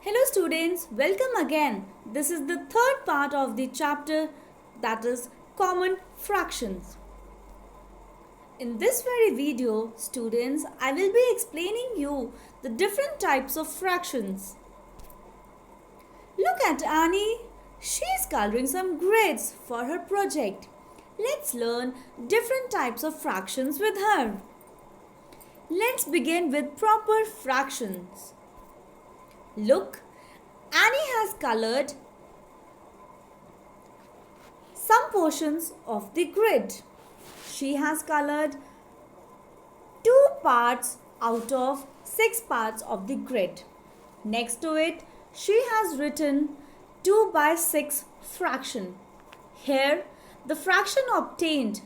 Hello students, welcome again. This is the third part of the chapter, that is common fractions. In this very video, students, I will be explaining you the different types of fractions. Look at Annie. She is coloring some grids for her project. Let's learn different types of fractions with her. Let's begin with proper fractions. Look, Annie has colored some portions of the grid. She has colored 2 parts out of 6 parts of the grid. Next to it, she has written 2 by 6 fraction. Here, the fraction obtained,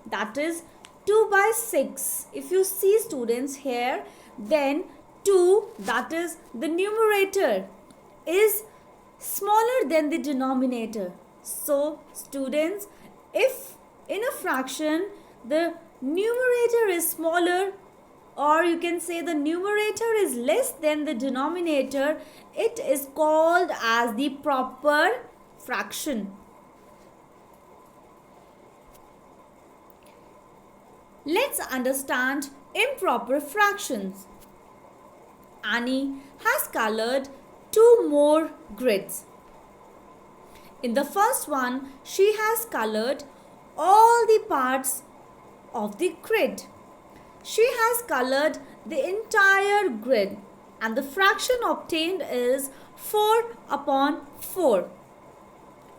that is 2 by 6. If you see students here, then 2, that is the numerator, is smaller than the denominator. So students, if in a fraction the numerator is smaller, or you can say the numerator is less than the denominator, it is called as the proper fraction. Let's understand improper fractions. Annie has colored 2 more grids. In the first one, she has colored all the parts of the grid. She has colored the entire grid and the fraction obtained is 4 upon 4.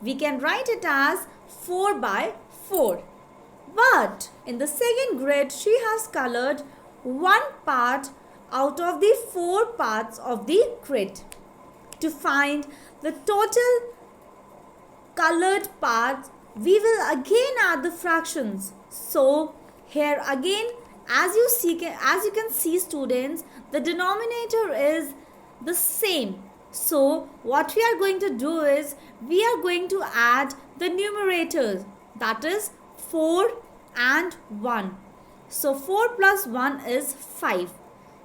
We can write it as 4 by 4. But in the second grid, she has colored 1 part out of the 4 parts of the grid. To find the total colored parts, we will again add the fractions. So here again, as you can see students, the denominator is the same. So what we are going to do is, we are going to add the numerators, that is 4 and 1. So 4 plus 1 is 5.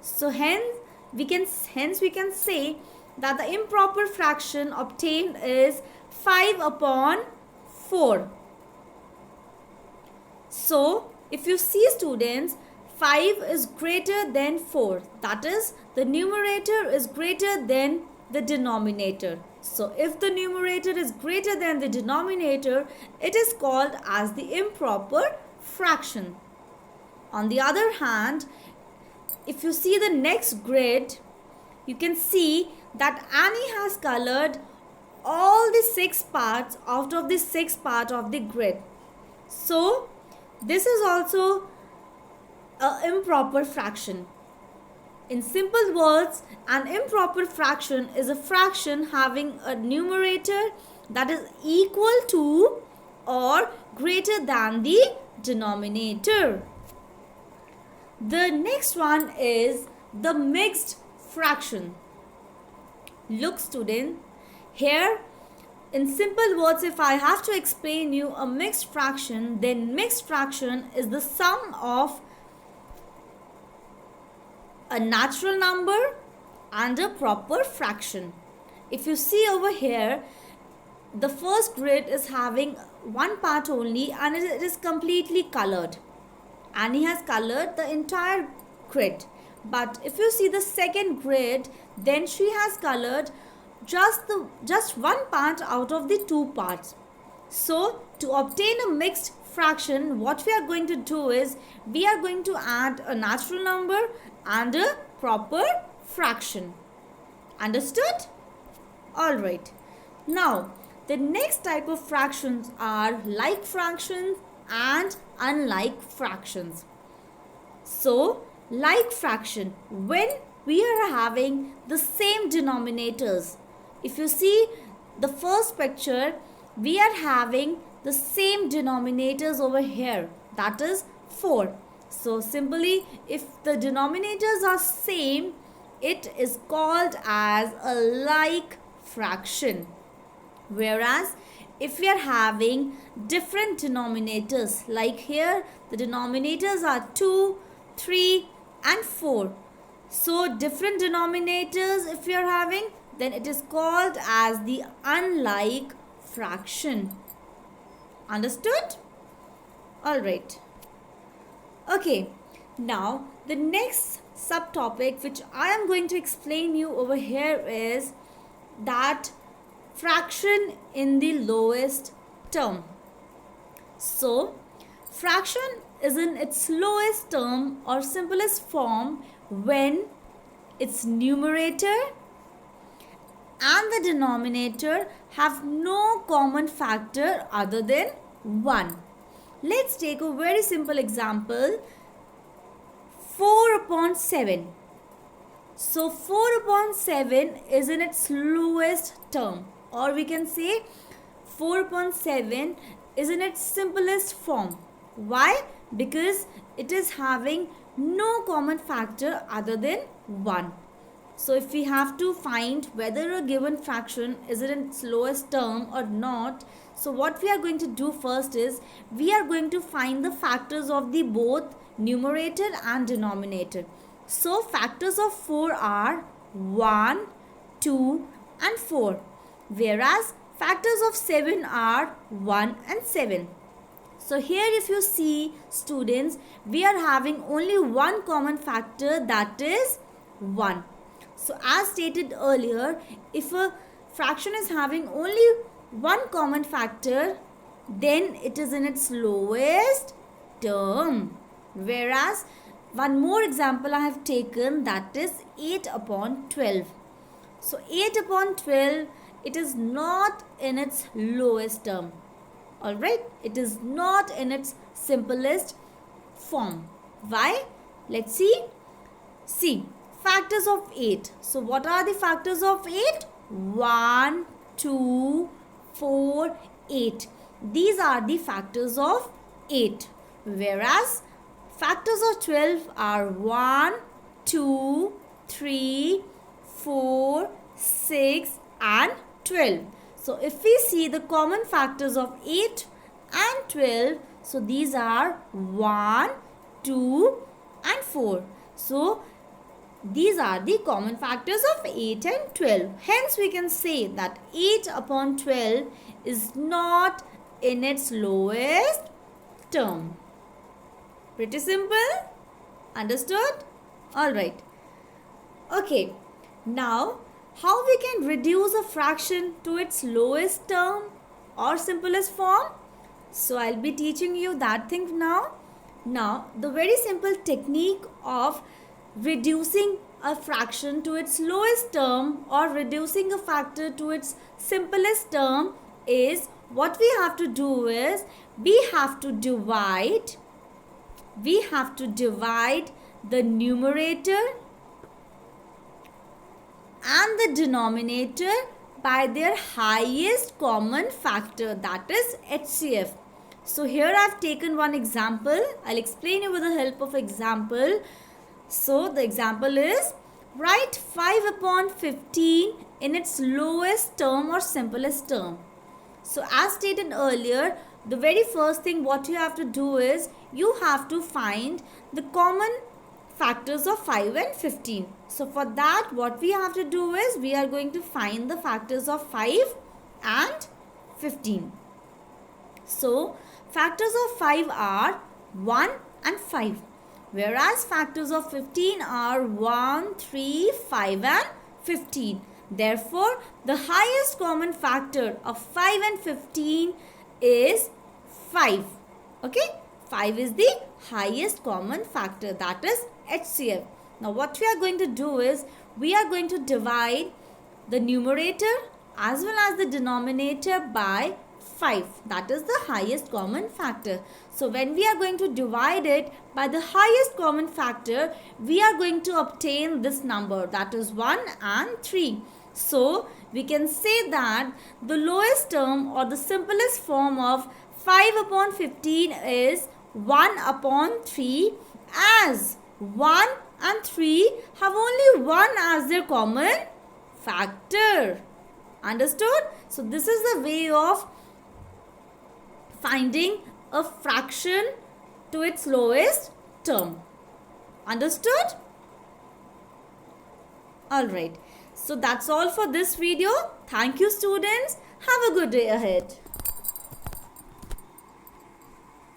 So hence we can say that the improper fraction obtained is 5 upon 4. So if you see students, 5 is greater than 4. That is, the numerator is greater than the denominator. So if the numerator is greater than the denominator, it is called as the improper fraction. On the other hand, if you see the next grid, you can see that Annie has colored all the 6 parts out of the 6 part of the grid. So this is also an improper fraction. In simple words, an improper fraction is a fraction having a numerator that is equal to or greater than the denominator. The next one is the mixed fraction. Look student, here in simple words, if I have to explain you a mixed fraction, then mixed fraction is the sum of a natural number and a proper fraction. If you see over here, the first grid is having 1 part only and it is completely colored. Annie has colored the entire grid. But if you see the second grid, then she has colored just 1 part out of the 2 parts. So to obtain a mixed fraction, what we are going to do is, we are going to add a natural number and a proper fraction. Understood? Alright. Now the next type of fractions are like fractions and unlike fractions. So like fraction, when we are having the same denominators. If you see the first picture, we are having the same denominators over here, that is 4. So simply, if the denominators are same, it is called as a like fraction. Whereas if we are having different denominators, like here the denominators are 2, 3 and 4. So different denominators if we are having, then it is called as the unlike fraction. Understood? Alright. Okay. Now the next subtopic which I am going to explain you over here is that fraction in the lowest term. So fraction is in its lowest term or simplest form when its numerator and the denominator have no common factor other than 1. Let's take a very simple example. 4 upon 7. So 4 upon 7 is in its lowest term, or we can say 4 upon 7 is in its simplest form. Why? Because it is having no common factor other than 1. So if we have to find whether a given fraction is in its lowest term or not, so what we are going to do first is we are going to find the factors of the both numerator and denominator. So factors of 4 are 1, 2 and 4, whereas factors of 7 are 1 and 7. So here if you see, students, we are having only one common factor, that is 1. So as stated earlier, if a fraction is having only one common factor, then it is in its lowest term. Whereas one more example I have taken, that is 8 upon 12. So 8 upon 12, it is not in its lowest term. Alright, it is not in its simplest form. Why? Let's see. See, factors of 8. So what are the factors of 8? 1, 2, 4, 8. These are the factors of 8. Whereas factors of 12 are 1, 2, 3, 4, 6 and 12. So if we see the common factors of 8 and 12, so these are 1, 2 and 4. So these are the common factors of 8 and 12. Hence we can say that 8 upon 12 is not in its lowest term. Pretty simple? Understood? Alright. Okay. Now, how we can reduce a fraction to its lowest term or simplest form? So, I'll be teaching you that thing now. Now, the very simple technique of reducing a fraction to its lowest term or reducing a factor to its simplest term is, what we have to do is we have to divide the numerator and the denominator by their highest common factor, that is HCF. So here I have taken one example. I'll explain you with the help of example. So the example is, write 5 upon 15 in its lowest term or simplest term. So as stated earlier, the very first thing what you have to do is you have to find the common factors of 5 and 15. So for that, what we have to do is we are going to find the factors of 5 and 15. So factors of 5 are 1 and 5, whereas factors of 15 are 1, 3, 5 and 15. Therefore, the highest common factor of 5 and 15 is 5. Okay, 5 is the highest common factor, that is HCF. Now what we are going to do is we are going to divide the numerator as well as the denominator by 5. That is the highest common factor. So when we are going to divide it by the highest common factor, we are going to obtain this number, that is 1 and 3. So we can say that the lowest term or the simplest form of 5 upon 15 is 1 upon 3, as 1 and 3 have only 1 as their common factor. Understood? So this is the way of finding a fraction to its lowest term. Understood? Alright, so that's all for this video. Thank you students. Have a good day ahead.